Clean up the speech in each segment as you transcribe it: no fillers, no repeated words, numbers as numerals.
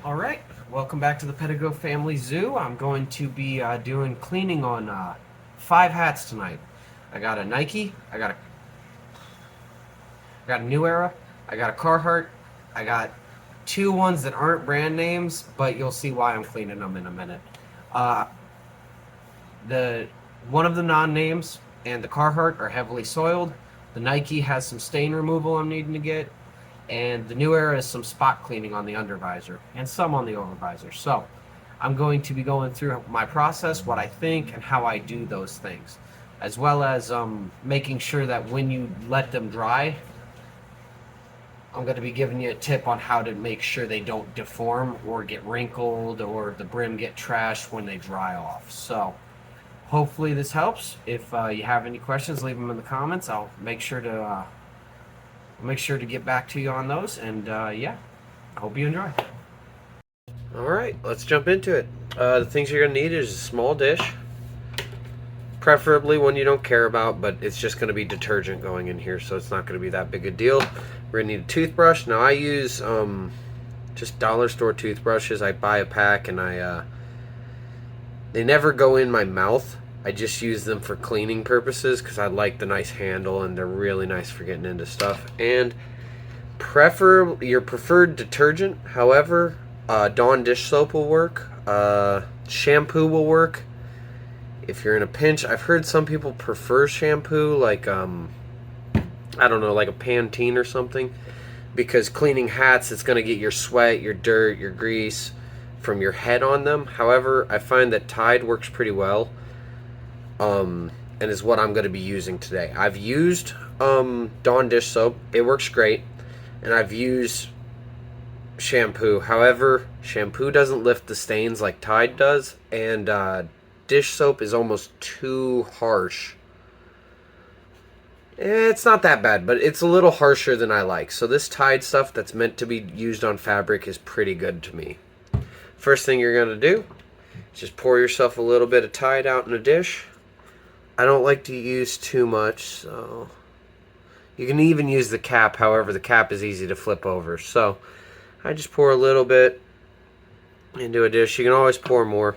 Alright, welcome back to the Pedigo Family Zoo. I'm going to be doing cleaning on 5 hats tonight. I got a Nike, I got a New Era, I got a Carhartt, I got 2 ones that aren't brand names, but you'll see why I'm cleaning them in a minute. Uh, the One of the non-names and the Carhartt are heavily soiled. The Nike has some stain removal I'm needing to get, and the New Era is some spot cleaning on the undervisor and some on the overvisor. So I'm going to be going through my process, what I think, and how I do those things, as well as making sure that when you let them dry, I'm going to be giving you a tip on how to make sure they don't deform or get wrinkled or the brim get trashed when they dry off. So hopefully this helps. If you have any questions, leave them in the comments. I'll make sure to get back to you on those, and yeah, I hope you enjoy. Alright, let's jump into it. The things you're going to need is a small dish, preferably one you don't care about, but it's just going to be detergent going in here, so it's not going to be that big a deal. We're going to need a toothbrush. Now I use just dollar store toothbrushes. I buy a pack, and they never go in my mouth. I just use them for cleaning purposes because I like the nice handle and they're really nice for getting into stuff. And your preferred detergent, however, Dawn dish soap will work. Shampoo will work if you're in a pinch. I've heard some people prefer shampoo, like I don't know, like a Pantene or something, because cleaning hats, it's going to get your sweat, your dirt, your grease from your head on them. However, I find that Tide works pretty well, and is what I'm going to be using today. I've used Dawn dish soap. It works great. And I've used shampoo. However, shampoo doesn't lift the stains like Tide does, and dish soap is almost too harsh. It's not that bad, but it's a little harsher than I like. So this Tide stuff that's meant to be used on fabric is pretty good to me. First thing you're going to do is just pour yourself a little bit of Tide out in a dish. I don't like to use too much, so you can even use the cap. However, the cap is easy to flip over. So I just pour a little bit into a dish. You can always pour more.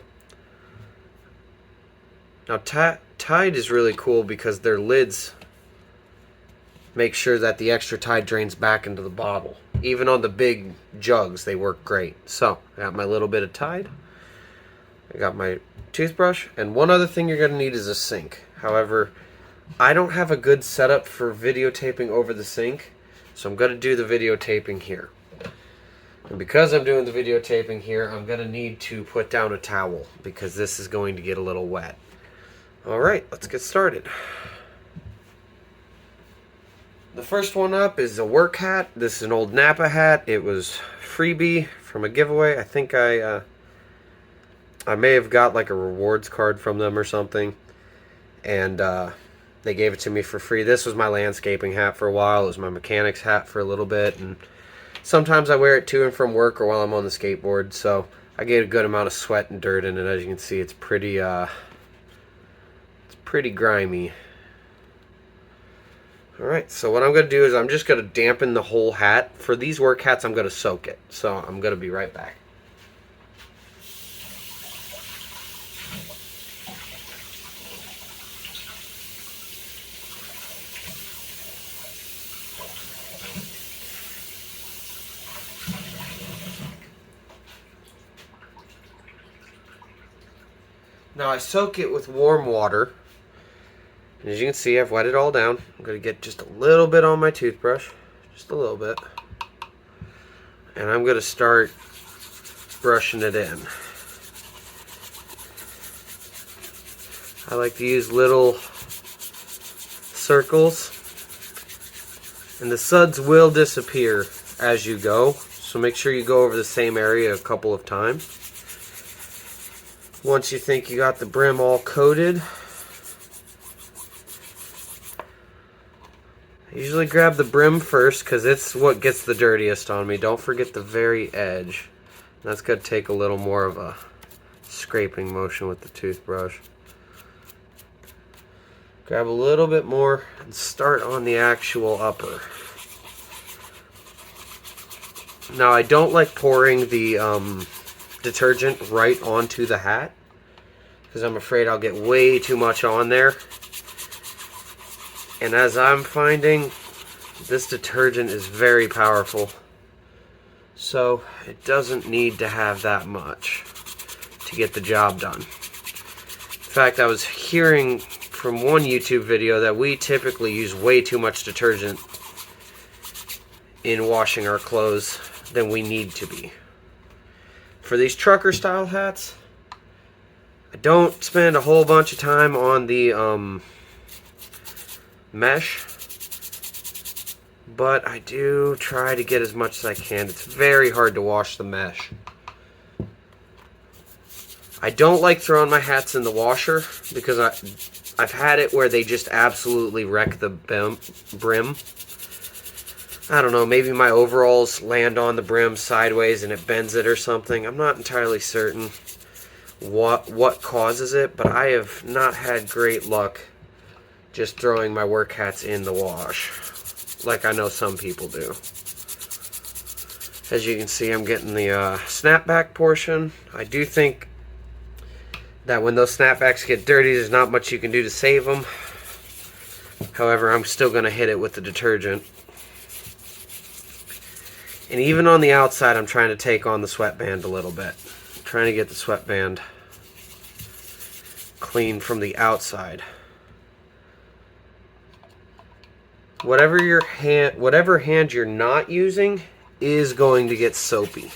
Now Tide is really cool because their lids make sure that the extra Tide drains back into the bottle. Even on the big jugs, they work great. So I got my little bit of Tide. I got my toothbrush. And one other thing you're going to need is a sink. However, I don't have a good setup for videotaping over the sink, so I'm going to do the videotaping here. And because I'm doing the videotaping here, I'm going to need to put down a towel because this is going to get a little wet. Alright, let's get started. The first one up is a work hat. This is an old Napa hat. It was freebie from a giveaway. I think I may have got like a rewards card from them or something. And they gave it to me for free. This was my landscaping hat for a while. It was my mechanic's hat for a little bit. And sometimes I wear it to and from work or while I'm on the skateboard. So I get a good amount of sweat and dirt in it. As you can see, it's pretty grimy. Alright, so what I'm going to do is I'm just going to dampen the whole hat. For these work hats, I'm going to soak it. So I'm going to be right back. Now I soak it with warm water. And as you can see, I've wet it all down. I'm going to get just a little bit on my toothbrush. Just a little bit. And I'm going to start brushing it in. I like to use little circles. And the suds will disappear as you go. So make sure you go over the same area a couple of times. Once you think you got the brim all coated, I usually grab the brim first because it's what gets the dirtiest on me. Don't forget the very edge. That's going to take a little more of a scraping motion with the toothbrush. Grab a little bit more and start on the actual upper. Now, I don't like pouring the detergent right onto the hat, because I'm afraid I'll get way too much on there. And as I'm finding, this detergent is very powerful. So it doesn't need to have that much to get the job done. In fact, I was hearing from one YouTube video that we typically use way too much detergent in washing our clothes than we need to be. For these trucker style hats, I don't spend a whole bunch of time on the mesh, but I do try to get as much as I can. It's very hard to wash the mesh. I don't like throwing my hats in the washer because I've had it where they just absolutely wreck the brim. I don't know, maybe my overalls land on the brim sideways and it bends it or something. I'm not entirely certain what causes it, but I have not had great luck just throwing my work hats in the wash, like I know some people do. As you can see, I'm getting the snapback portion. I do think that when those snapbacks get dirty, there's not much you can do to save them. However, I'm still going to hit it with the detergent. And even on the outside, I'm trying to take on the sweatband a little bit. I'm trying to get the sweatband clean from the outside. Whatever hand you're not using is going to get soapy.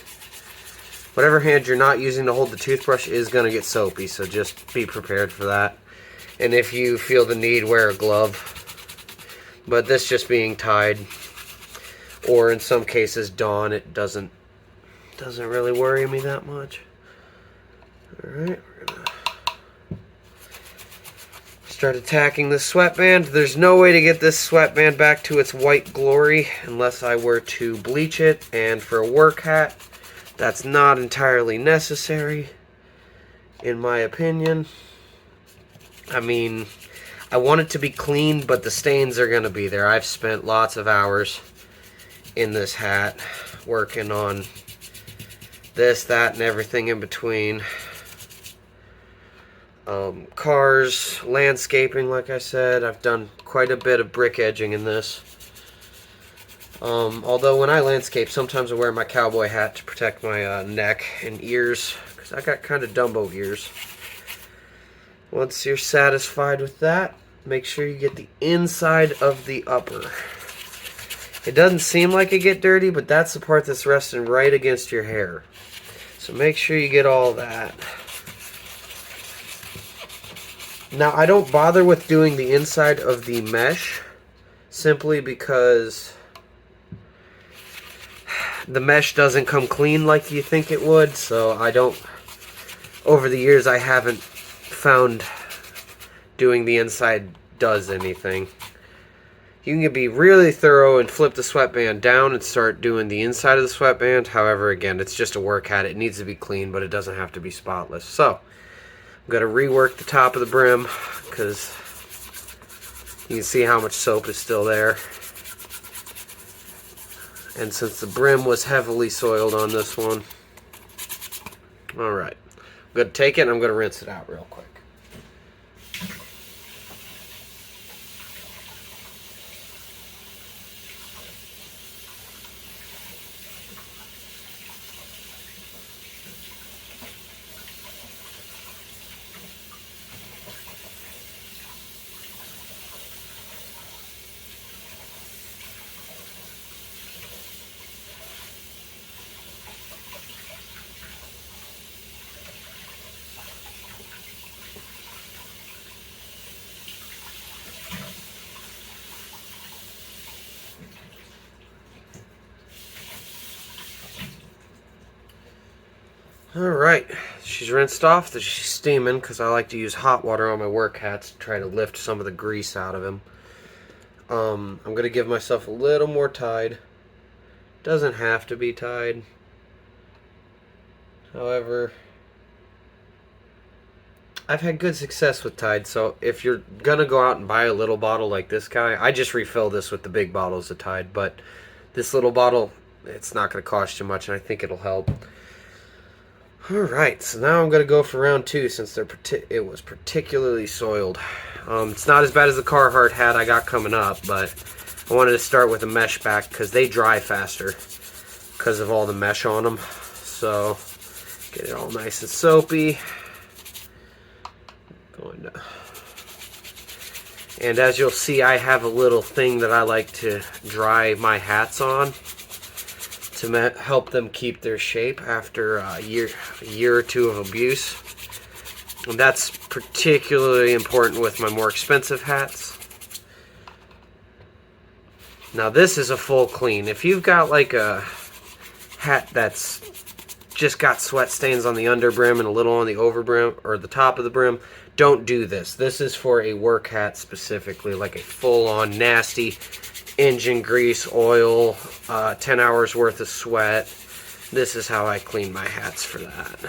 Whatever hand you're not using to hold the toothbrush is going to get soapy, so just be prepared for that. And if you feel the need, wear a glove. But this just being tied, or in some cases Dawn, it doesn't really worry me that much. Alright, we're gonna start attacking the sweatband. There's no way to get this sweatband back to its white glory unless I were to bleach it, and for a work hat, that's not entirely necessary, in my opinion. I mean, I want it to be clean, but the stains are going to be there. I've spent lots of hours in this hat working on this, that, and everything in between. Cars, landscaping, like I said. I've done quite a bit of brick edging in this. Although when I landscape, sometimes I wear my cowboy hat to protect my neck and ears, because I got kind of Dumbo ears. Once you're satisfied with that, make sure you get the inside of the upper. It doesn't seem like it get dirty, but that's the part that's resting right against your hair. So make sure you get all that. Now, I don't bother with doing the inside of the mesh, simply because the mesh doesn't come clean like you think it would, so I don't, over the years I haven't found doing the inside does anything. You can be really thorough and flip the sweatband down and start doing the inside of the sweatband. However, again, it's just a work hat. It needs to be clean, but it doesn't have to be spotless. So, I'm going to rework the top of the brim, because you can see how much soap is still there. And since the brim was heavily soiled on this one, alright, I'm going to take it and I'm going to rinse it out real quick. Alright, she's rinsed off. She's steaming, because I like to use hot water on my work hats to try to lift some of the grease out of them. I'm going to give myself a little more Tide. Doesn't have to be Tide. However, I've had good success with Tide, so if you're going to go out and buy a little bottle like this guy, I just refill this with the big bottles of Tide, but this little bottle it's not going to cost you much, and I think it'll help. Alright, so now I'm going to go for round 2 since it was particularly soiled. It's not as bad as the Carhartt hat I got coming up, but I wanted to start with a mesh back because they dry faster because of all the mesh on them. So, get it all nice and soapy. And as you'll see, I have a little thing that I like to dry my hats on to help them keep their shape after a year or two of abuse. And that's particularly important with my more expensive hats. Now this is a full clean. If you've got like a hat that's just got sweat stains on the under brim and a little on the over brim or the top of the brim, don't do this. This is for a work hat specifically, like a full-on nasty engine grease, oil, 10 hours worth of sweat. This is how I clean my hats for that.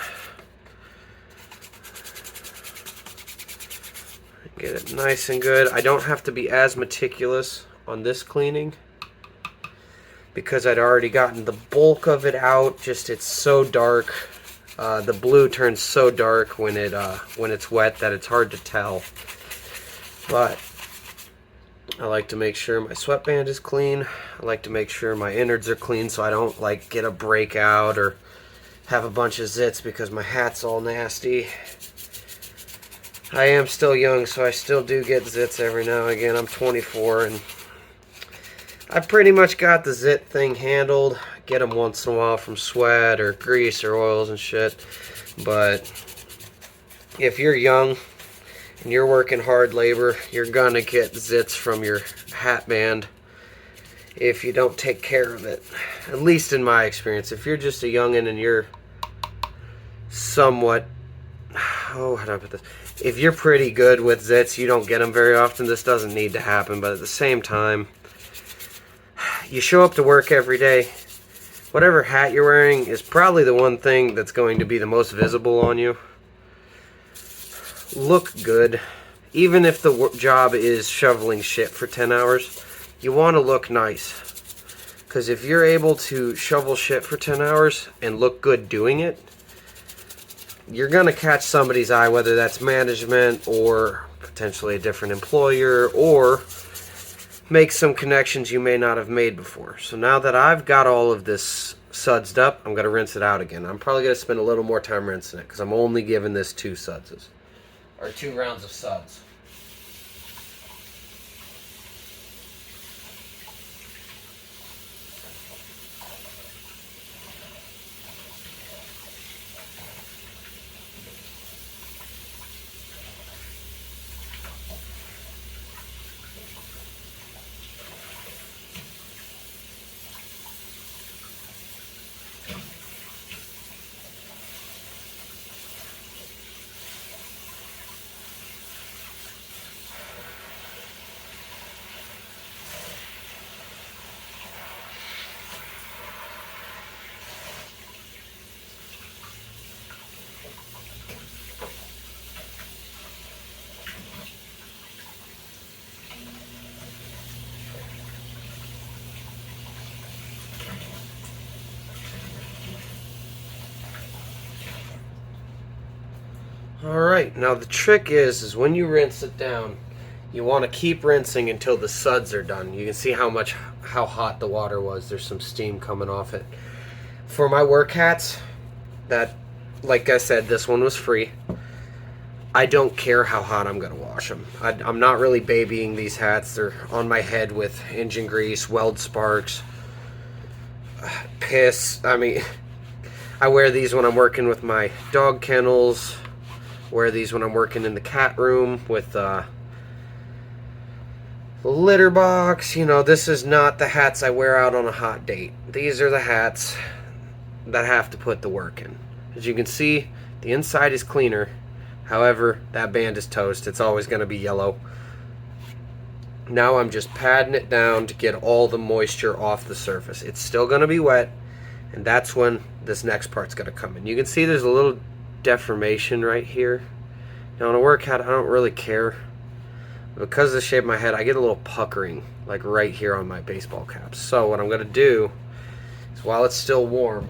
Get it nice and good. I don't have to be as meticulous on this cleaning because I'd already gotten the bulk of it out. Just it's so dark. The blue turns so dark when it's wet that it's hard to tell. But I like to make sure my sweatband is clean. I like to make sure my innards are clean so I don't like get a breakout or have a bunch of zits because my hat's all nasty. I am still young, so I still do get zits every now and again. I'm 24 and I pretty much got the zit thing handled. Get them once in a while from sweat or grease or oils and shit. But if you're young and you're working hard labor, you're gonna get zits from your hat band if you don't take care of it. At least in my experience. If you're just a youngin' and you're somewhat, how do I put this? If you're pretty good with zits, you don't get them very often. This doesn't need to happen, but at the same time, you show up to work every day. Whatever hat you're wearing is probably the one thing that's going to be the most visible on you. Look good. Even if the job is shoveling shit for 10 hours, you want to look nice. Because if you're able to shovel shit for 10 hours and look good doing it, you're going to catch somebody's eye, whether that's management or potentially a different employer, or make some connections you may not have made before. So now that I've got all of this sudsed up, I'm going to rinse it out again. I'm probably going to spend a little more time rinsing it because I'm only giving this 2 sudses, or 2 rounds of suds. Alright, now the trick is when you rinse it down, you want to keep rinsing until the suds are done. You can see how hot the water was. There's some steam coming off it. For my work hats, that, like I said, this one was free. I don't care how hot I'm going to wash them. I'm not really babying these hats. They're on my head with engine grease, weld sparks, piss. I mean, I wear these when I'm working with my dog kennels. Wear these when I'm working in the cat room with the litter box. You know, this is not the hats I wear out on a hot date. These are the hats that have to put the work in. As you can see, the inside is cleaner. However, that band is toast. It's always going to be yellow. Now I'm just patting it down to get all the moisture off the surface. It's still going to be wet, and that's when this next part's going to come in. You can see there's a little deformation right here. Now on a work hat, I don't really care. Because of the shape of my head, I get a little puckering like right here on my baseball caps. So what I'm going to do is while it's still warm.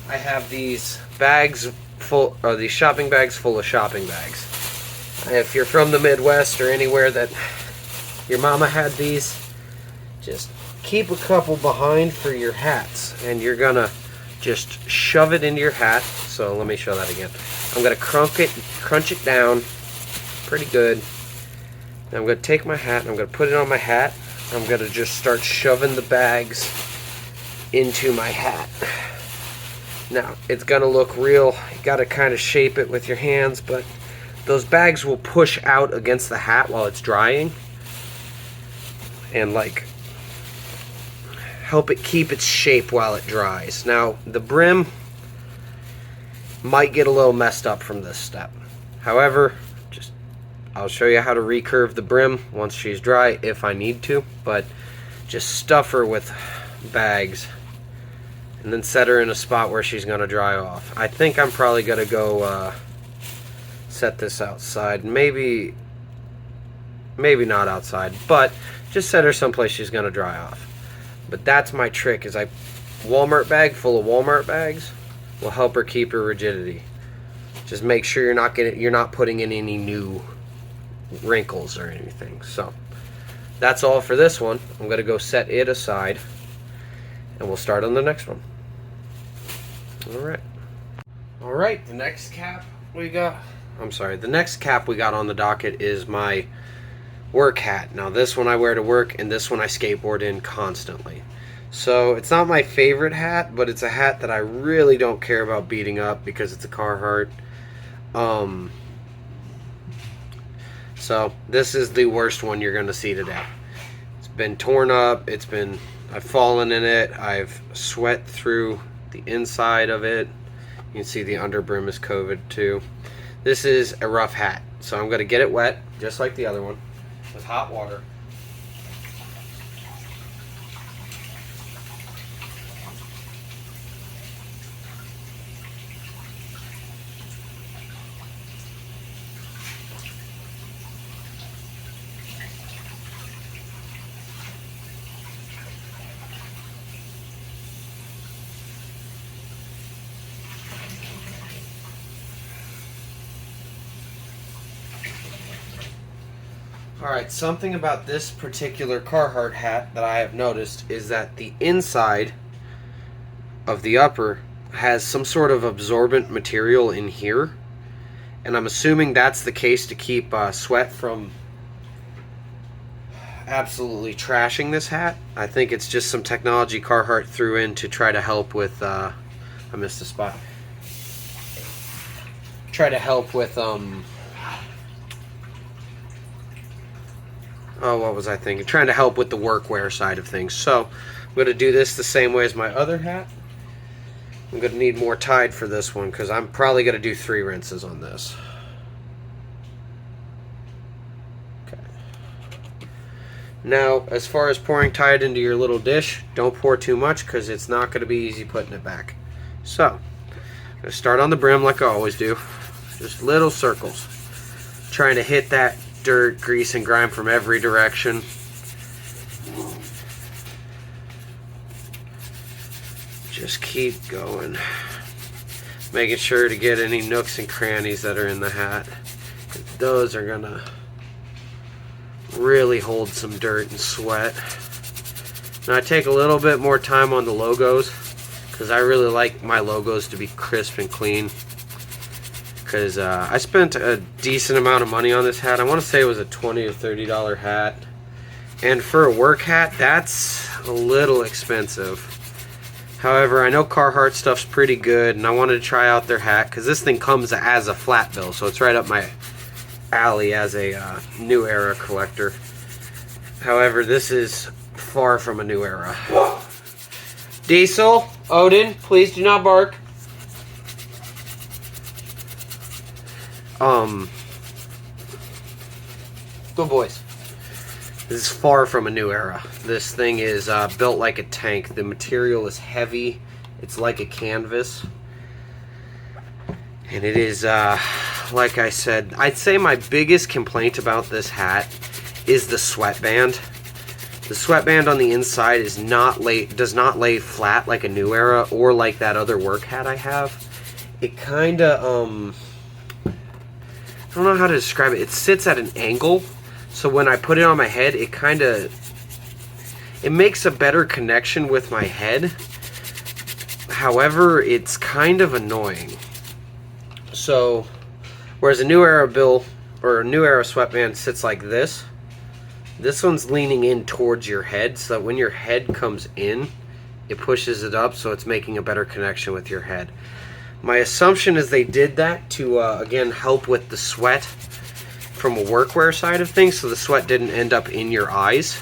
I have these bags full, or these shopping bags full of shopping bags. If you're from the Midwest or anywhere that your mama had these, just keep a couple behind for your hats, and you're gonna just shove it into your hat. So let me show that again. I'm gonna crunch it down pretty good. Now I'm gonna take my hat and I'm gonna put it on my hat. I'm gonna just start shoving the bags into my hat. Now it's gonna look real, you gotta kind of shape it with your hands, but those bags will push out against the hat while it's drying and like help it keep its shape while it dries. Now the brim might get a little messed up from this step. However, I'll show you how to recurve the brim once she's dry if I need to, but just stuff her with bags and then set her in a spot where she's gonna dry off. I think I'm probably gonna go set this outside. Maybe not outside, but just set her someplace she's gonna dry off. But that's my trick, is Walmart bag full of Walmart bags will help her keep her rigidity. Just make sure you're not putting in any new wrinkles or anything. So that's all for this one. I'm gonna go set it aside and we'll start on the next one. Alright, the next cap we got on the docket is my work hat. Now this one I wear to work and this one I skateboard in constantly. So it's not my favorite hat, but it's a hat that I really don't care about beating up because it's a Carhartt. So this is the worst one you're going to see today. It's been torn up, I've fallen in it, I've sweat through the inside of it. You can see the under brim is covered too. This is a rough hat, so I'm going to get it wet, just like the other one, with hot water. Alright, something about this particular Carhartt hat that I have noticed is that the inside of the upper has some sort of absorbent material in here, and I'm assuming that's the case to keep sweat from absolutely trashing this hat. I think it's just some technology Carhartt threw in to try to help with I missed a spot. Try to help with what was I thinking? Trying to help with the workwear side of things. So I'm going to do this the same way as my other hat. I'm going to need more Tide for this one because I'm probably going to do 3 rinses on this. Okay. Now, as far as pouring Tide into your little dish, don't pour too much because it's not going to be easy putting it back. So, I'm going to start on the brim like I always do. Just little circles. Trying to hit that dirt, grease, and grime from every direction. Just keep going. Making sure to get any nooks and crannies that are in the hat. Those are gonna really hold some dirt and sweat. Now I take a little bit more time on the logos because I really like my logos to be crisp and clean. Because I spent a decent amount of money on this hat. I want to say it was a $20 or $30 hat. And for a work hat, that's a little expensive. However, I know Carhartt stuff's pretty good, and I wanted to try out their hat because this thing comes as a flat bill, so it's right up my alley as a new era collector. However, this is far from a new era. Diesel, Odin, please do not bark. Good boys. This is far from a new era. This thing is built like a tank. The material is heavy. It's like a canvas. And it is, like I said, I'd say my biggest complaint about this hat is the sweatband. The sweatband on the inside does not lay flat like a New Era or like that other work hat I have. It kind of, I don't know how to describe it. It sits at an angle, so when I put it on my head, it makes a better connection with my head. However, it's kind of annoying. So, whereas a New Era bill or a New Era sweatband sits like this one's leaning in towards your head, so that when your head comes in, it pushes it up, so it's making a better connection with your head. My assumption is they did that to, again, help with the sweat from a workwear side of things, so the sweat didn't end up in your eyes.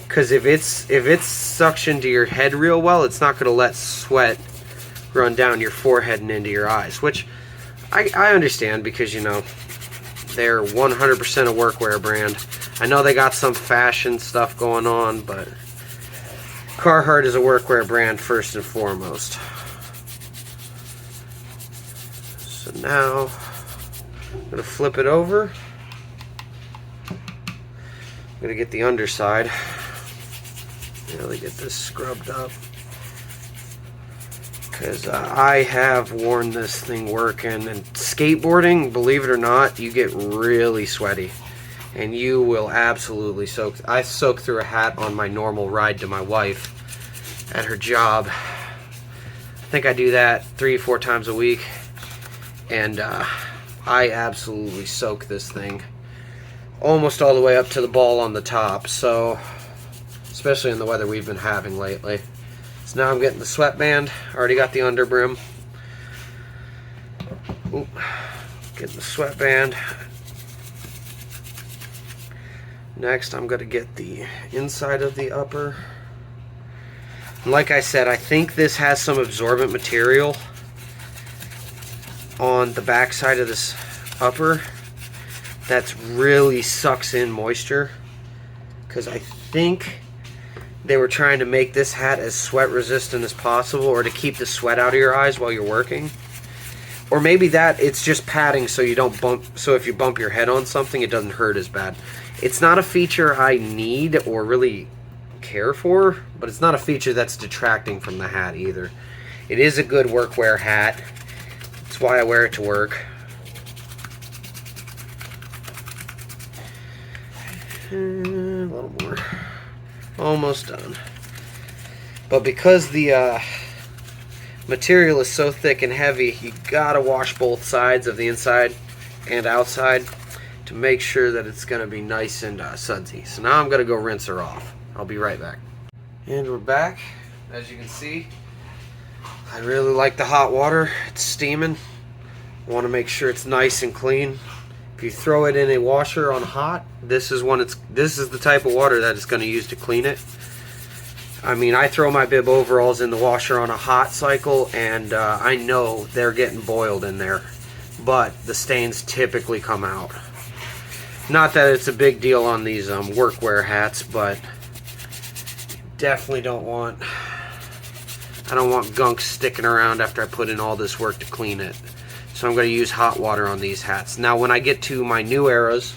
Because if it's suctioned to your head real well, it's not going to let sweat run down your forehead and into your eyes, which I understand, because, you know, they're 100% a workwear brand. I know they got some fashion stuff going on, but Carhartt is a workwear brand first and foremost. So now I'm going to flip it over. I'm going to get the underside. Really get this scrubbed up. Because I have worn this thing working, and skateboarding, believe it or not, you get really sweaty. And you will absolutely soak. I soak through a hat on my normal ride to my wife at her job. I think I do that 3-4 times a week. And I absolutely soak this thing almost all the way up to the ball on the top. So, especially in the weather we've been having lately. So now I'm getting the sweatband. Already got the underbrim. Ooh, getting the sweatband. Next, I'm going to get the inside of the upper. And like I said, I think this has some absorbent material on the back side of this upper that's really sucks in moisture, because I think they were trying to make this hat as sweat resistant as possible, or to keep the sweat out of your eyes while you're working. Or maybe that it's just padding so you don't bump, so if you bump your head on something it doesn't hurt as bad. It's not a feature I need or really care for, but it's not a feature that's detracting from the hat either. It is a good workwear hat. That's why I wear it to work. A little more. Almost done. But because the material is so thick and heavy, you gotta wash both sides of the inside and outside to make sure that it's gonna be nice and sudsy. So now I'm gonna go rinse her off. I'll be right back. And we're back. As you can see, I really like the hot water. It's steaming. I want to make sure it's nice and clean. If you throw it in a washer on hot, this is the type of water that it's going to use to clean it. I mean, I throw my bib overalls in the washer on a hot cycle, and I know they're getting boiled in there, but the stains typically come out. Not that it's a big deal on these workwear hats, but definitely don't want, I don't want gunk sticking around after I put in all this work to clean it. So I'm going to use hot water on these hats. Now when I get to my New Eras,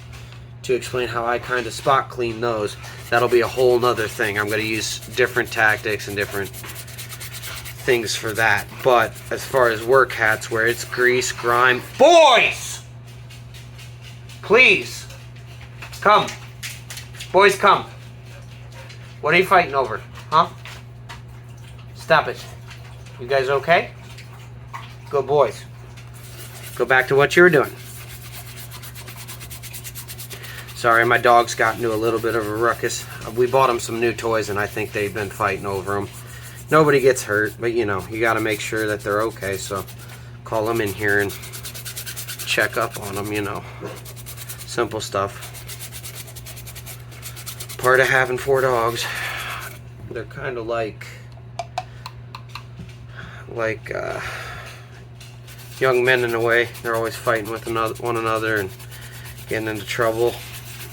to explain how I kind of spot clean those, that'll be a whole nother thing. I'm going to use different tactics and different things for that. But as far as work hats where it's grease, grime, boys! Please! Come. Boys, come. What are you fighting over? Huh? Stop it. You guys okay? Good boys. Go back to what you were doing. Sorry, my dogs got into a little bit of a ruckus. We bought them some new toys and I think they've been fighting over them. Nobody gets hurt, but you know, you got to make sure that they're okay. So call them in here and check up on them, you know. Simple stuff. Part of having 4 dogs. They're kind of like young men in a way. They're always fighting with one another and getting into trouble.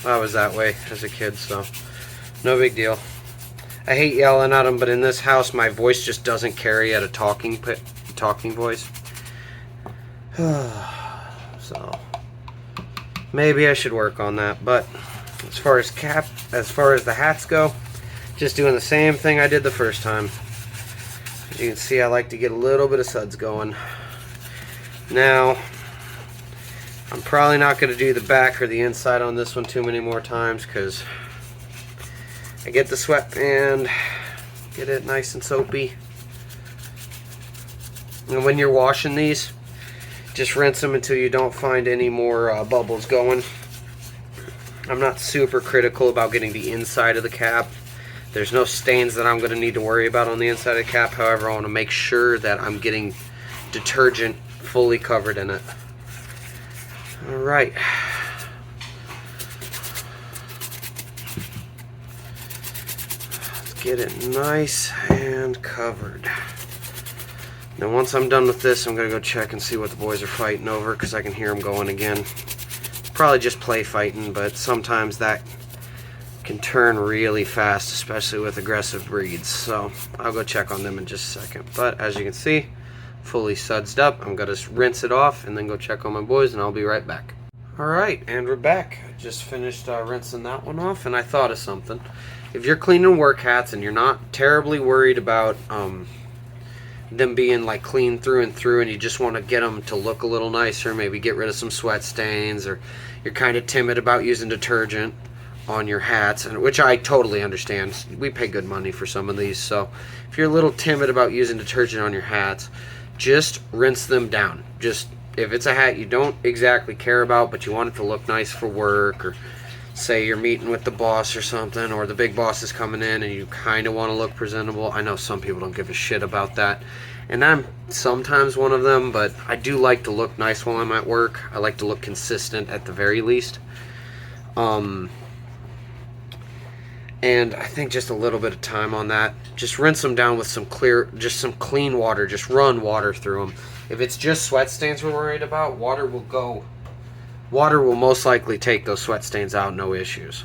I was that way as a kid, so no big deal. I hate yelling at them, but in this house my voice just doesn't carry at a talking voice. So maybe I should work on that, but As far as the hats go, just doing the same thing I did the first time. As you can see, I like to get a little bit of suds going. Now, I'm probably not going to do the back or the inside on this one too many more times because I get the sweatband, get it nice and soapy. And when you're washing these, just rinse them until you don't find any more bubbles going. I'm not super critical about getting the inside of the cap. There's no stains that I'm going to need to worry about on the inside of the cap. However, I want to make sure that I'm getting detergent fully covered in it. Alright. Let's get it nice and covered. Now once I'm done with this, I'm going to go check and see what the boys are fighting over because I can hear them going again. Probably just play fighting, but sometimes that can turn really fast, especially with aggressive breeds. So I'll go check on them in just a second. But as you can see, fully sudsed up. I'm going to rinse it off and then go check on my boys, and I'll be right back. Alright, and we're back. I just finished rinsing that one off, and I thought of something. If you're cleaning work hats and you're not terribly worried about them being like clean through and through, and you just want to get them to look a little nicer, maybe get rid of some sweat stains, or you're kind of timid about using detergent on your hats, and which I totally understand. We pay good money for some of these, so if you're a little timid about using detergent on your hats, just rinse them down. Just if it's a hat you don't exactly care about but you want it to look nice for work, or say you're meeting with the boss or something, or the big boss is coming in and you kind of want to look presentable. I know some people don't give a shit about that, and I'm sometimes one of them, but I do like to look nice while I'm at work. I like to look consistent at the very least. And I think just a little bit of time on that. Just rinse them down with some clean water. Just run water through them. If it's just sweat stains we're worried about, water will most likely take those sweat stains out, no issues.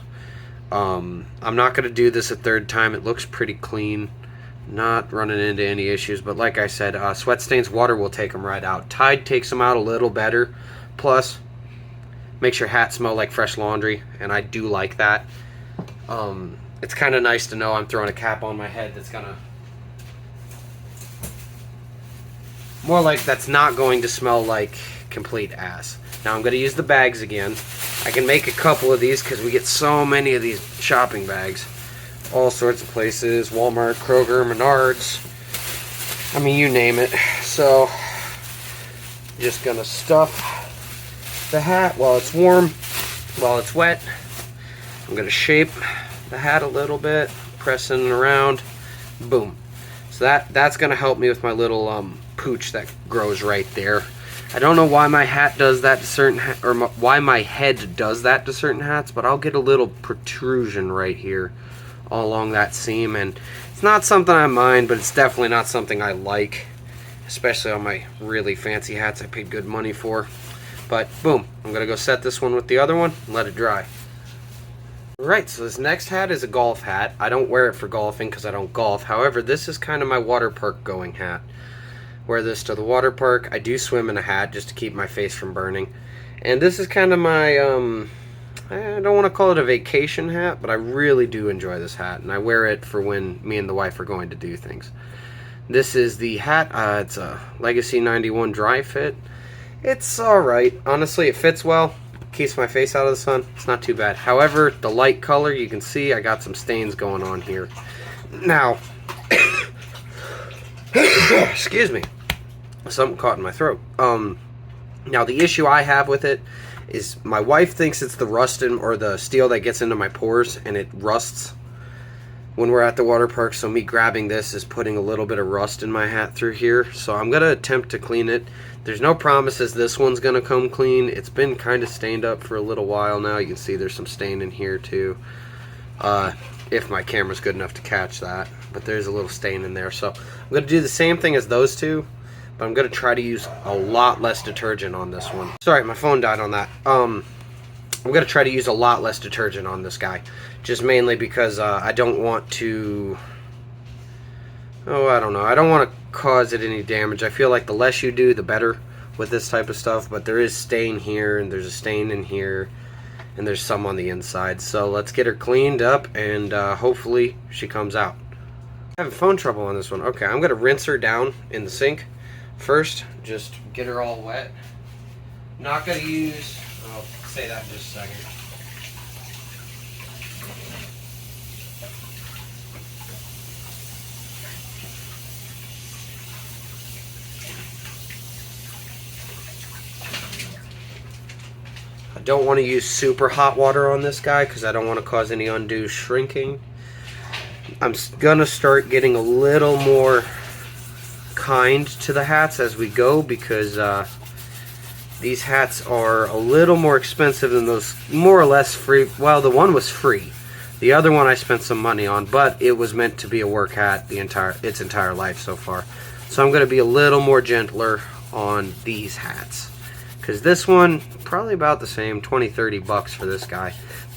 I'm not going to do this a third time. It looks pretty clean. Not running into any issues. But like I said, sweat stains, water will take them right out. Tide takes them out a little better. Plus, makes your hat smell like fresh laundry. And I do like that. It's kind of nice to know I'm throwing a cap on my head that's gonna that's not going to smell like complete ass. Now I'm gonna use the bags again. I can make a couple of these because we get so many of these shopping bags, all sorts of places, Walmart, Kroger, Menards, I mean you name it. So just gonna stuff the hat while it's warm, while it's wet. I'm gonna shape the hat a little bit, pressing it around, boom. So that's gonna help me with my little pooch that grows right there. I don't know why my hat does that to certain why my head does that to certain hats, but I'll get a little protrusion right here all along that seam, and it's not something I mind, but it's definitely not something I like, especially on my really fancy hats I paid good money for. But boom, I'm gonna go set this one with the other one and let it dry. Right, so this next hat is a golf hat. I don't wear it for golfing because I don't golf. However, this is kind of my water park going hat. Wear this to the water park. I do swim in a hat just to keep my face from burning. And this is kind of my, I don't want to call it a vacation hat, but I really do enjoy this hat. And I wear it for when me and the wife are going to do things. This is the hat. It's a Legacy 91 dry fit. It's alright. Honestly, it fits well. Keeps my face out of the sun. It's not too bad. However, the light color, you can see I got some stains going on here. Now, excuse me, something caught in my throat. Now the issue I have with it is my wife thinks it's the rust or the steel that gets into my pores, and it rusts when we're at the water park. So me grabbing this is putting a little bit of rust in my hat through here. So I'm gonna attempt to clean it. There's no promises this one's gonna come clean. It's been kind of stained up for a little while now. You can see there's some stain in here too, if my camera's good enough to catch that, but there's a little stain in there. So I'm gonna do the same thing as those two, but I'm gonna try to use a lot less detergent on this one. Sorry, my phone died on that. I'm gonna try to use a lot less detergent on this guy, just mainly because I don't want to, I don't know, I don't want to cause it any damage. I feel like the less you do, the better with this type of stuff. But there is stain here, and there's a stain in here, and there's some on the inside. So let's get her cleaned up, and hopefully she comes out. I'm having phone trouble on this one. Okay, I'm gonna rinse her down in the sink first, just get her all wet. Not gonna use, I'll say that in just a second. I don't want to use super hot water on this guy because I don't want to cause any undue shrinking. I'm gonna start getting a little more kind to the hats as we go, because these hats are a little more expensive than those more or less free. Well, the one was free. The other one I spent some money on, but it was meant to be a work hat its entire life so far. So I'm going to be a little more gentler on these hats, because this one probably about the same, 20-30 bucks for this guy,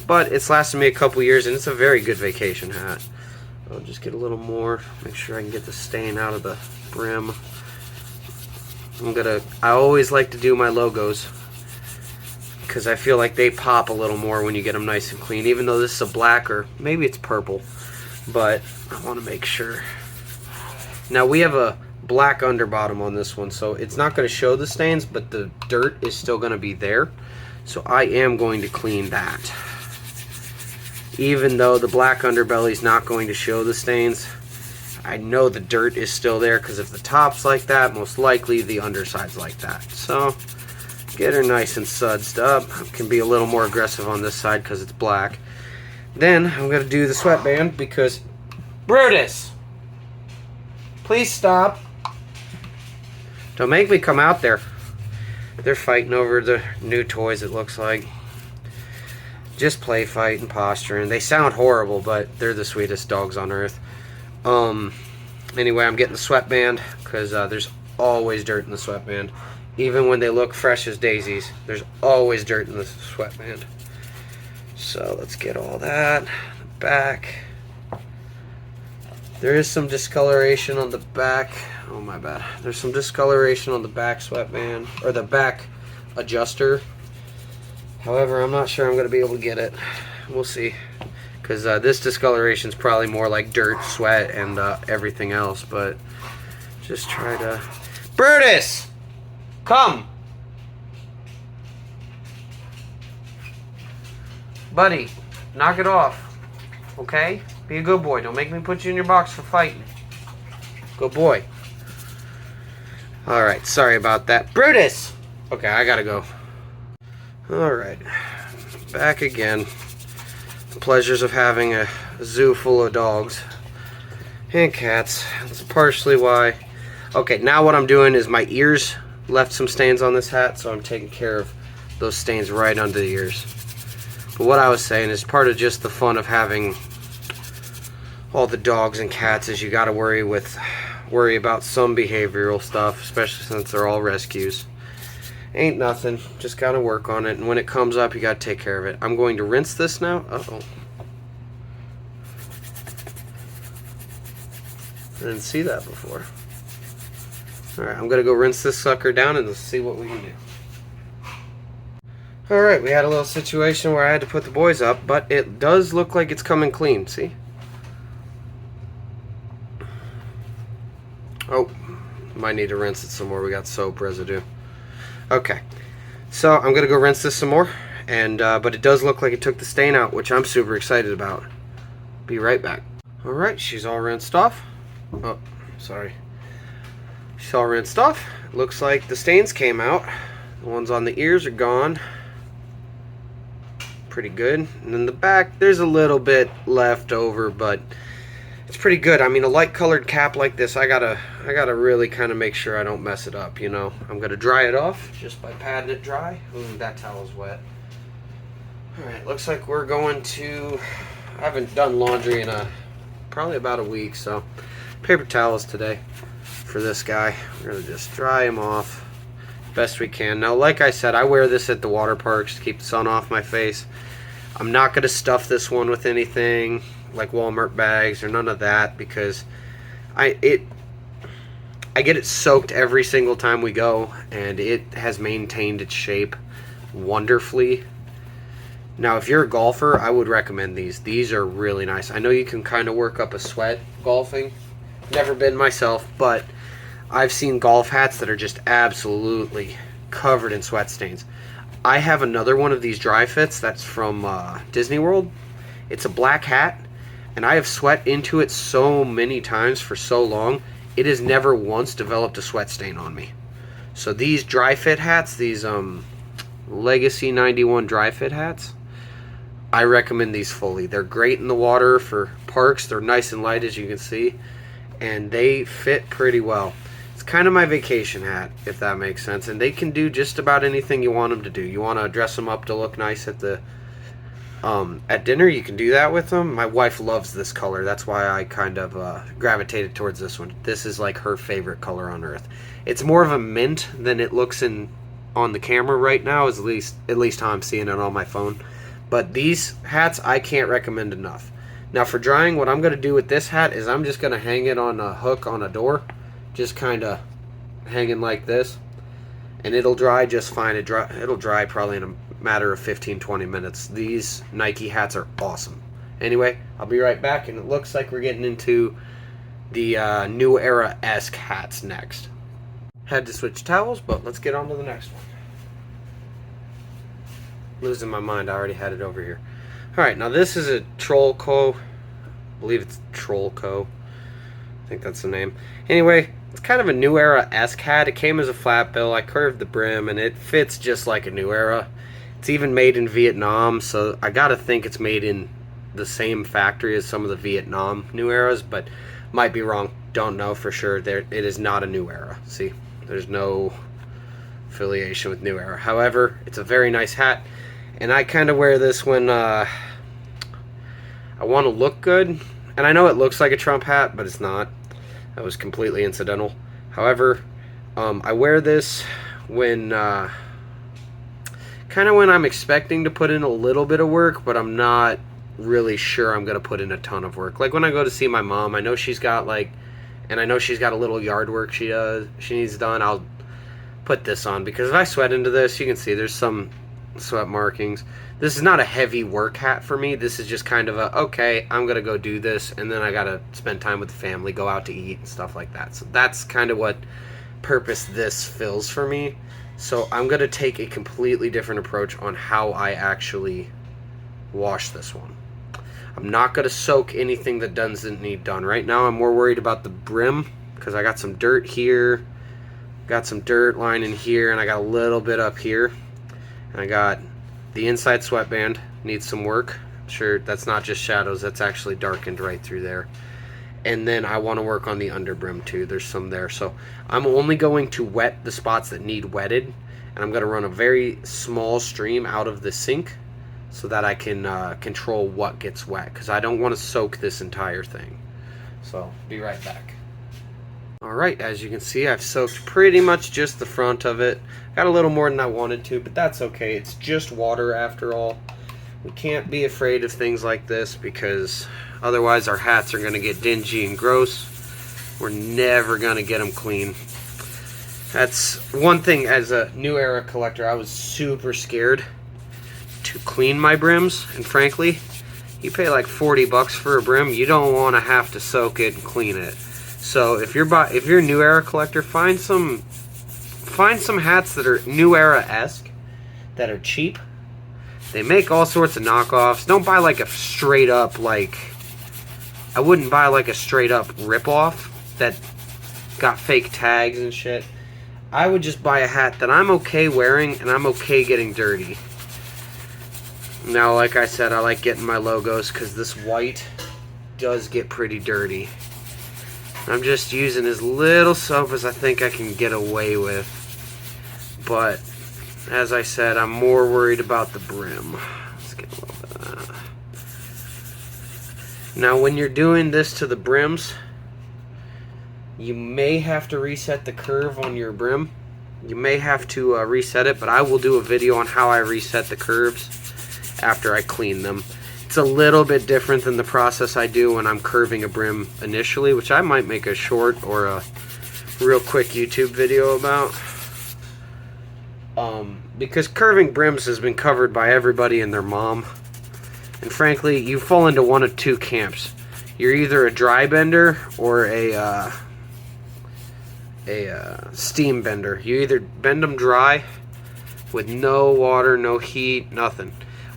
but it's lasted me a couple years and it's a very good vacation hat. I'll just get a little more, make sure I can get the stain out of the brim. I always like to do my logos because I feel like they pop a little more when you get them nice and clean, even though this is a black, or maybe it's purple, but I want to make sure. Now we have a black underbottom on this one, so it's not going to show the stains, but the dirt is still going to be there, so I am going to clean that. Even though the black underbelly is not going to show the stains, I know the dirt is still there, because if the top's like that, most likely the underside's like that. So get her nice and sudsed up. I can be a little more aggressive on this side because it's black. Then I'm going to do the sweatband, because Brutus, please stop. Don't make me come out there. They're fighting over the new toys, it looks like. Just play fight and posturing. They sound horrible, but they're the sweetest dogs on earth. Anyway, I'm getting the sweatband because there's always dirt in the sweatband. Even when they look fresh as daisies, there's always dirt in the sweatband. So let's get all that. Back. There is some discoloration on the back. Oh, my bad. There's some discoloration on the back sweatband, or the back adjuster. However, I'm not sure I'm going to be able to get it. We'll see. Because this discoloration is probably more like dirt, sweat, and everything else. But just try to... Brutus! Come! Buddy, knock it off. Okay? Be a good boy. Don't make me put you in your box for fighting. Good boy. Alright, sorry about that. Brutus! Okay, I gotta go. Alright, back again. The pleasures of having a zoo full of dogs and cats. That's partially why. Okay, now what I'm doing is my ears left some stains on this hat, so I'm taking care of those stains right under the ears. But what I was saying is, part of just the fun of having all the dogs and cats is you gotta worry about some behavioral stuff, especially since they're all rescues. Ain't nothing, just gotta work on it, and when it comes up, you gotta take care of it. I'm going to rinse this now. Uh-oh. I didn't see that before. Alright, I'm gonna go rinse this sucker down and let's see what we can do. Alright, we had a little situation where I had to put the boys up, but it does look like it's coming clean, see? Oh, might need to rinse it some more. We got soap residue. Okay, so I'm gonna go rinse this some more, and but it does look like it took the stain out, which I'm super excited about. Be right back. All right, she's all rinsed off. Oh, sorry. She's all rinsed off. Looks like the stains came out. The ones on the ears are gone. Pretty good. And then the back, there's a little bit left over, but it's pretty good. I mean, a light colored cap like this, I gotta really kind of make sure I don't mess it up, you know. I'm gonna dry it off just by patting it dry. Ooh, that towel's wet. Alright, looks like we're going to... I haven't done laundry in probably about a week, so paper towels today for this guy. We're gonna just dry him off best we can. Now, like I said, I wear this at the water parks to keep the sun off my face. I'm not gonna stuff this one with anything like Walmart bags or none of that, because I get it soaked every single time we go, and it has maintained its shape wonderfully. Now, if you're a golfer, I would recommend these. These are really nice. I know you can kind of work up a sweat golfing. Never been myself, but I've seen golf hats that are just absolutely covered in sweat stains. I have another one of these dry fits that's from Disney World. It's a black hat, and I have sweat into it so many times for so long, it has never once developed a sweat stain on me. So these dry fit hats, these Legacy 91 dry fit hats, I recommend these fully. They're great in the water for parks. They're nice and light, as you can see, and they fit pretty well. It's kind of my vacation hat, if that makes sense, and they can do just about anything you want them to do. You want to dress them up to look nice at the at dinner, you can do that with them. My wife loves this color. That's why I kind of gravitated towards this one. This is like her favorite color on earth. It's more of a mint than it looks on the camera right now, at least how I'm seeing it on my phone. But these hats I can't recommend enough. Now for drying, what I'm going to do with this hat is I'm just going to hang it on a hook on a door, just kind of hanging like this, and it'll dry just fine. It'll dry probably in a matter of 15-20 minutes. These Nike hats are awesome. Anyway, I'll be right back, and it looks like we're getting into the New Era-esque hats next. Had to switch towels, but let's get on to the next one. Losing my mind, I already had it over here. Alright, now this is a Trollco. I believe it's Trollco. I think that's the name. Anyway, it's kind of a New Era-esque hat. It came as a flat bill. I curved the brim, and it fits just like a New Era. It's even made in Vietnam, so I gotta think it's made in the same factory as some of the Vietnam New Eras, but might be wrong. Don't know for sure. It is not a New Era. See, there's no affiliation with New Era. However, it's a very nice hat, and I kind of wear this when I want to look good. And I know it looks like a Trump hat, but it's not. That was completely incidental. However, I wear this when kind of when I'm expecting to put in a little bit of work, but I'm not really sure I'm going to put in a ton of work. Like when I go to see my mom, I know she's got a little yard work she needs done. I'll put this on, because if I sweat into this, you can see there's some sweat markings. This is not a heavy work hat for me. This is just kind of okay, I'm gonna go do this, and then I gotta spend time with the family, go out to eat and stuff like that. So that's kind of what purpose this fills for me. So I'm gonna take a completely different approach on how I actually wash this one. I'm not gonna soak anything that doesn't need done. Right now I'm more worried about the brim, because I got some dirt here, got some dirt lining here, and I got a little bit up here. And I got the inside sweatband, needs some work. Sure, that's not just shadows, that's actually darkened right through there. And then I want to work on the under brim too. There's some there. So I'm only going to wet the spots that need wetted, and I'm going to run a very small stream out of the sink so that I can control what gets wet, because I don't want to soak this entire thing. So be right back. Alright, as you can see, I've soaked pretty much just the front of it. Got a little more than I wanted to, but that's okay. It's just water after all. We can't be afraid of things like this, because otherwise our hats are going to get dingy and gross. We're never going to get them clean. That's one thing. As a New Era collector, I was super scared to clean my brims, and frankly, you pay like 40 bucks for a brim, you don't want to have to soak it and clean it. So if you're a New Era collector, find some hats that are New Era-esque, that are cheap. They make all sorts of knockoffs. Don't buy like a straight up, I wouldn't buy like a straight up rip-off that got fake tags and shit. I would just buy a hat that I'm okay wearing and I'm okay getting dirty. Now, like I said, I like getting my logos because this white does get pretty dirty. I'm just using as little soap as I think I can get away with. But, as I said, I'm more worried about the brim. Let's get a little bit of that. Now, when you're doing this to the brims, you may have to reset the curve on your brim. You may have to reset it, but I will do a video on how I reset the curves after I clean them. It's a little bit different than the process I do when I'm curving a brim initially, which I might make a short or a real quick YouTube video about. because curving brims has been covered by everybody and their mom. And frankly, you fall into one of two camps. You're either a dry bender or a steam bender. You either bend them dry with no water, no heat, nothing,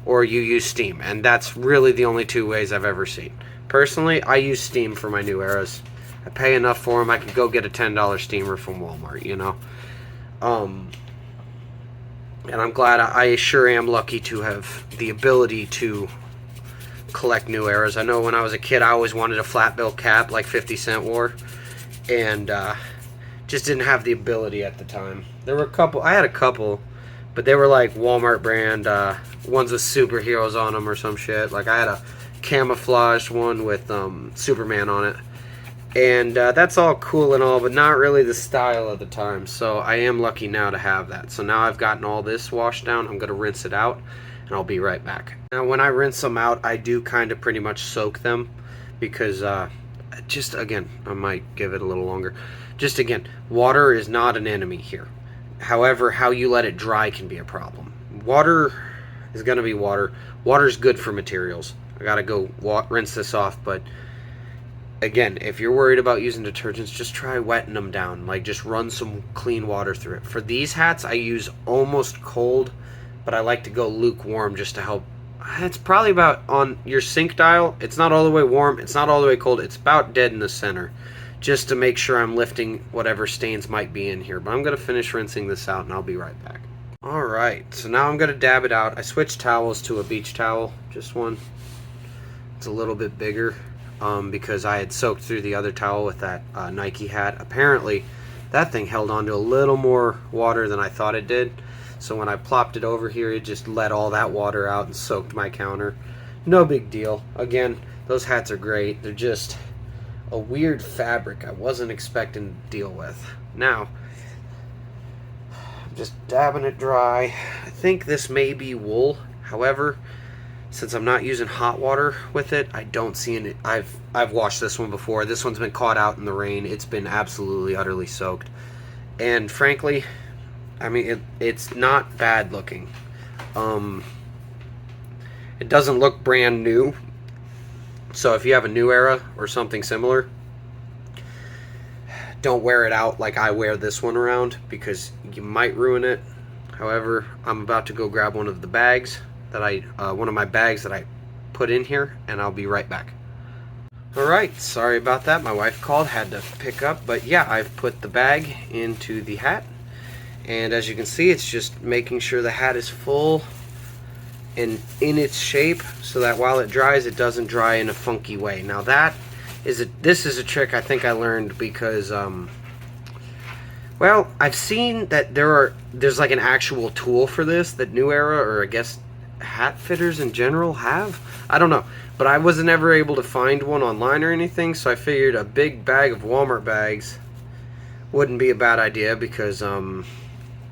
or you use steam. And that's really the only two ways I've ever seen. Personally, I use steam for my New Eras. I pay enough for them, I could go get a $10 steamer from Walmart, you know. And I'm glad, I sure am lucky to have the ability to collect New Eras. I know when I was a kid, I always wanted a flat bill cap like 50 Cent wore, and just didn't have the ability at the time. There were a couple, I had a couple, but they were like Walmart brand, ones with superheroes on them or some shit. Like I had a camouflaged one with Superman on it. And that's all cool and all, but not really the style of the time. So I am lucky now to have that. So now I've gotten all this washed down. I'm going to rinse it out, and I'll be right back. Now when I rinse them out, I do kind of pretty much soak them. Because, just again, I might give it a little longer. Just again, water is not an enemy here. However, how you let it dry can be a problem. Water is going to be water. Water is good for materials. I got to go rinse this off, but again, if you're worried about using detergents, just try wetting them down. Like, just run some clean water through it. For these hats, I use almost cold, but I like to go lukewarm just to help. It's probably about, on your sink dial, it's not all the way warm, it's not all the way cold, it's about dead in the center, just to make sure I'm lifting whatever stains might be in here. But I'm going to finish rinsing this out, and I'll be right back. Alright, so now I'm going to dab it out. I switched towels to a beach towel, just one. It's a little bit bigger. Because I had soaked through the other towel with that Nike hat. Apparently, that thing held on to a little more water than I thought it did. So when I plopped it over here, it just let all that water out and soaked my counter. No big deal. Again, those hats are great. They're just a weird fabric I wasn't expecting to deal with. Now, I'm just dabbing it dry. I think this may be wool. However, since I'm not using hot water with it, I don't see any. I've washed this one before. This one's been caught out in the rain. It's been absolutely, utterly soaked. And frankly, I mean, it's not bad looking. It doesn't look brand new. So if you have a New Era or something similar, don't wear it out like I wear this one around, because you might ruin it. However, I'm about to go grab one of the bags that one of my bags that I put in here, and I'll be right back. Alright, sorry about that. My wife called, had to pick up, but yeah, I've put the bag into the hat, and as you can see, it's just making sure the hat is full and in its shape, so that while it dries, it doesn't dry in a funky way. Now this is a trick I think I learned because well, I've seen that there's like an actual tool for this that New Era, or I guess hat fitters in general, have. I don't know, but I wasn't ever able to find one online or anything, so I figured a big bag of Walmart bags wouldn't be a bad idea, because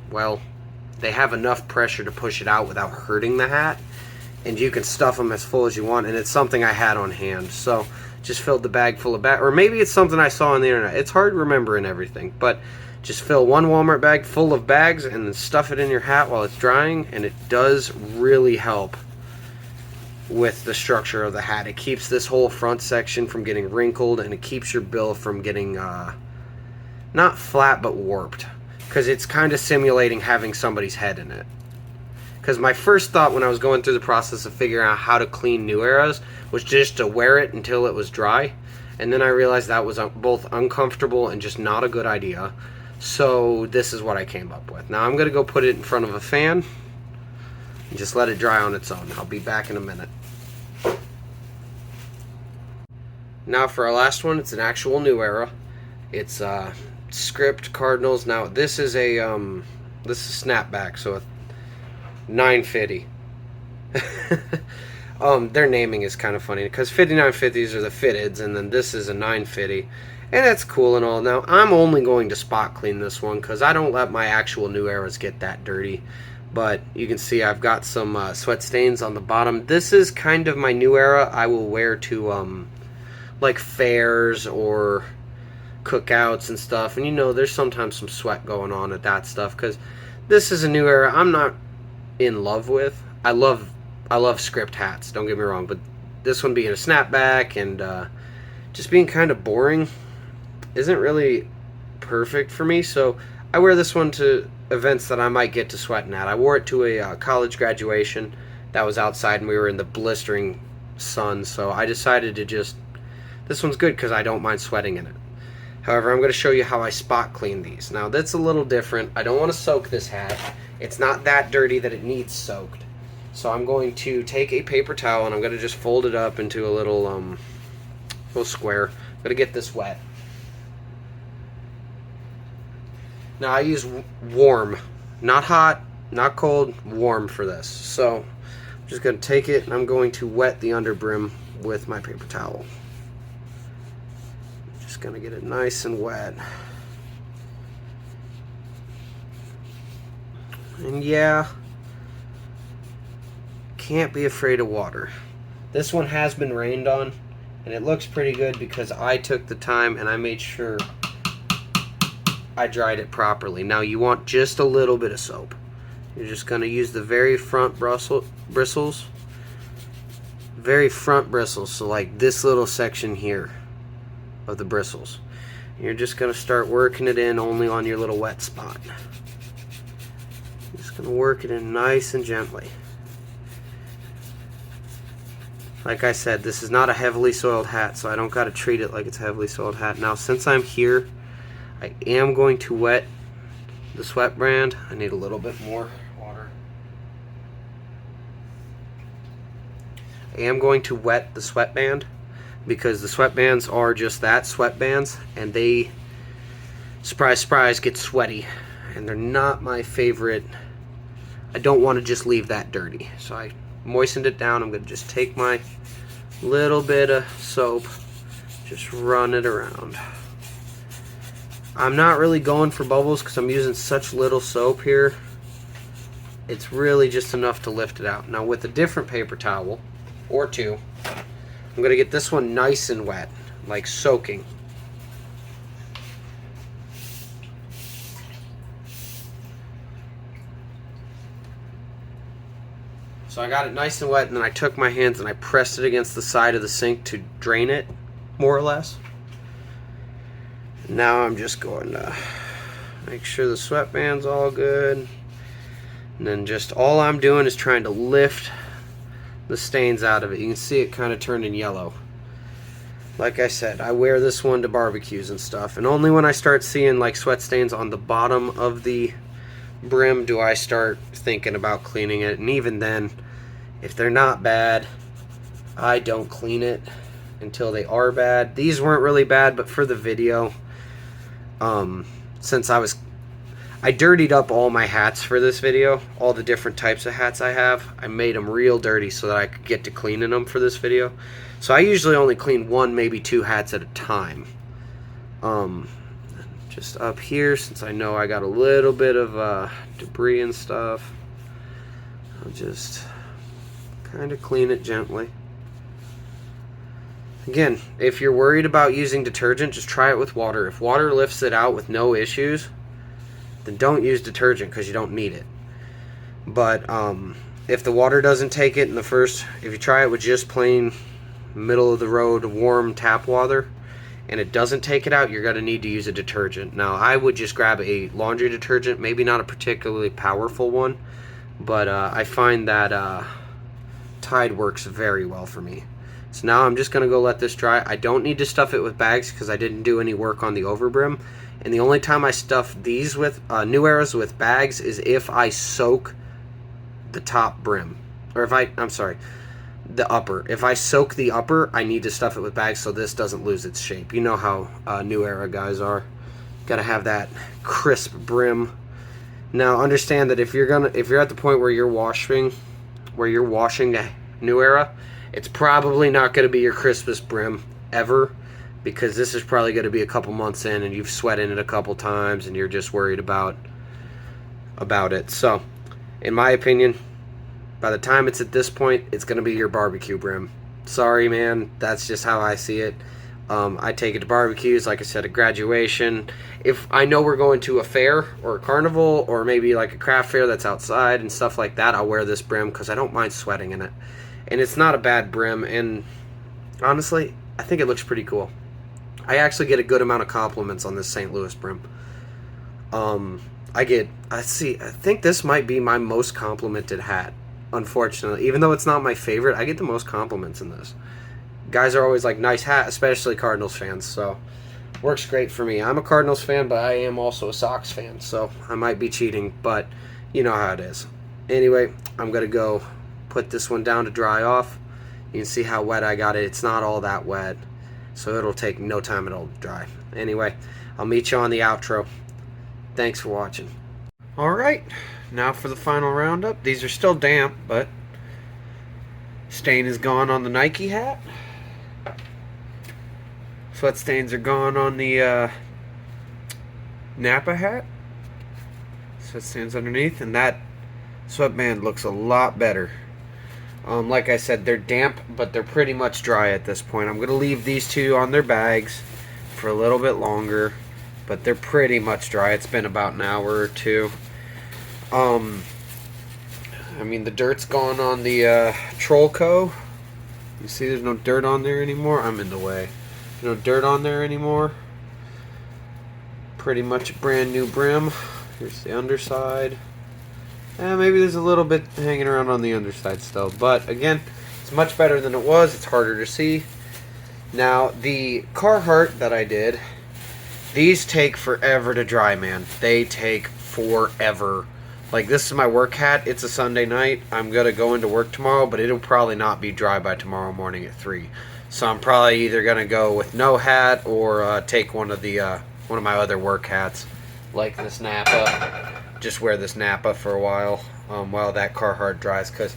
well, they have enough pressure to push it out without hurting the hat, and you can stuff them as full as you want, and it's something I had on hand, so just filled the bag full of or maybe it's something I saw on the internet. It's hard remembering everything, but just fill one Walmart bag full of bags and then stuff it in your hat while it's drying, and it does really help with the structure of the hat. It keeps this whole front section from getting wrinkled, and it keeps your bill from getting not flat but warped, because it's kind of simulating having somebody's head in it. Because my first thought when I was going through the process of figuring out how to clean New Eras was just to wear it until it was dry, and then I realized that was both uncomfortable and just not a good idea. So this is what I came up with. Now I'm going to go put it in front of a fan and just let it dry on its own. I'll be back in a minute. Now for our last one, it's an actual New Era. It's script Cardinals. Now this is a snapback, so a 950. Their naming is kind of funny, because 5950s are the fitteds, and then this is a 950. And that's cool and all. Now, I'm only going to spot clean this one, because I don't let my actual New Eras get that dirty. But you can see I've got some sweat stains on the bottom. This is kind of my New Era I will wear to like fairs or cookouts and stuff. And you know, there's sometimes some sweat going on at that stuff, because This is a New Era I'm not in love with. I love script hats, don't get me wrong, but this one being a snapback and just being kind of boring isn't really perfect for me. So I wear this one to events that I might get to sweating at. I wore it to a college graduation that was outside and we were in the blistering sun, so I decided to just, this one's good because I don't mind sweating in it. However, I'm going to show you how I spot clean these. Now that's a little different. I don't want to soak this hat. It's not that dirty that it needs soaked. So I'm going to take a paper towel and I'm going to just fold it up into a little square. I'm going to get this wet. Now I use warm, not hot, not cold, warm for this. So I'm just going to take it and I'm going to wet the under brim with my paper towel. Just going to get it nice and wet. And yeah, can't be afraid of water. This one has been rained on and it looks pretty good because I took the time and I made sure I dried it properly. Now you want just a little bit of soap. You're just going to use the very front bristles. Very front bristles, so like this little section here of the bristles. You're just going to start working it in only on your little wet spot. Just going to work it in nice and gently. Like I said, this is not a heavily soiled hat, so I don't got to treat it like it's a heavily soiled hat. Now since I'm here, I am going to wet the sweatband. I need a little bit more water. I am going to wet the sweatband because the sweatbands are just that, sweatbands, and they, surprise, surprise, get sweaty. And they're not my favorite. I don't want to just leave that dirty. So I moistened it down. I'm going to just take my little bit of soap, just run it around. I'm not really going for bubbles because I'm using such little soap here. It's really just enough to lift it out. Now with a different paper towel, or two, I'm going to get this one nice and wet, like soaking. So I got it nice and wet and then I took my hands and I pressed it against the side of the sink to drain it, more or less. Now I'm just going to make sure the sweatband's all good. And then just all I'm doing is trying to lift the stains out of it. You can see it kind of turning yellow. Like I said, I wear this one to barbecues and stuff. And only when I start seeing like sweat stains on the bottom of the brim do I start thinking about cleaning it. And even then, if they're not bad, I don't clean it until they are bad. These weren't really bad, but for the video, since I dirtied up all my hats for this video, all the different types of hats I have. I made them real dirty so that I could get to cleaning them for this video. So I usually only clean one, maybe two hats at a time. Just up here, since I know I got a little bit of debris and stuff, I'll just kind of clean it gently. Again, if you're worried about using detergent, just try it with water. If water lifts it out with no issues, then don't use detergent because you don't need it. But if the water doesn't take it in the first, if you try it with just plain middle of the road warm tap water and it doesn't take it out, you're going to need to use a detergent. Now I would just grab a laundry detergent, maybe not a particularly powerful one, but I find that Tide works very well for me. So now I'm just going to go let this dry. I don't need to stuff it with bags because I didn't do any work on the overbrim. And the only time I stuff these with New Eras with bags is if I soak the top brim. Or if I'm sorry, the upper. If I soak the upper, I need to stuff it with bags so this doesn't lose its shape. You know how New Era guys are. Got to have that crisp brim. Now understand that if you're at the point where you're washing the New Era, it's probably not going to be your crispest brim ever, because this is probably going to be a couple months in and you've sweat in it a couple times and you're just worried about it. So, in my opinion, by the time it's at this point, it's going to be your barbecue brim. Sorry, man, that's just how I see it. I take it to barbecues, like I said, a graduation. If I know we're going to a fair or a carnival or maybe like a craft fair that's outside and stuff like that, I'll wear this brim because I don't mind sweating in it. And it's not a bad brim, and honestly, I think it looks pretty cool. I actually get a good amount of compliments on this St. Louis brim. I think this might be my most complimented hat, unfortunately. Even though it's not my favorite, I get the most compliments in this. Guys are always like, nice hat, especially Cardinals fans, so works great for me. I'm a Cardinals fan, but I am also a Sox fan, so I might be cheating, but you know how it is. Anyway, I'm going to go put this one down to dry off. You can see how wet I got it. It's not all that wet, so it'll take no time at all to dry. Anyway, I'll meet you on the outro. Thanks for watching. Alright, now for the final roundup. These are still damp, but stain is gone on the Nike hat. Sweat stains are gone on the Napa hat. Sweat stains underneath, and that sweatband looks a lot better. Like I said, they're damp, but they're pretty much dry at this point. I'm going to leave these two on their bags for a little bit longer, but they're pretty much dry. It's been about an hour or two. I mean, the dirt's gone on the Trollco. You see there's no dirt on there anymore? I'm in the way. No dirt on there anymore. Pretty much a brand new brim. Here's the underside. And maybe there's a little bit hanging around on the underside still. But again, it's much better than it was. It's harder to see. Now, the Carhartt that I did, these take forever to dry, man. They take forever. Like, this is my work hat. It's a Sunday night. I'm going to go into work tomorrow, but it'll probably not be dry by tomorrow morning at 3. So I'm probably either going to go with no hat or take one of my other work hats, like this Napa. Just wear this Napa for a while that Carhartt dries, because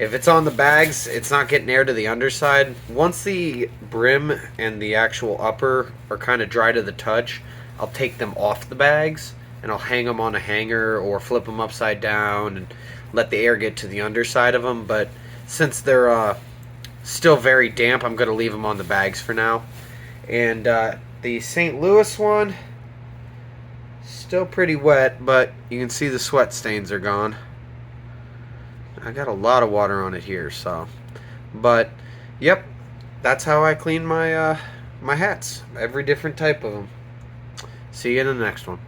if it's on the bags, it's not getting air to the underside. Once the brim and the actual upper are kind of dry to the touch, I'll take them off the bags and I'll hang them on a hanger or flip them upside down and let the air get to the underside of them. But since they're still very damp, I'm going to leave them on the bags for now. And the St. Louis one, still pretty wet, but you can see the sweat stains are gone. I got a lot of water on it here, so. But, yep, that's how I clean my my hats. Every different type of them. See you in the next one.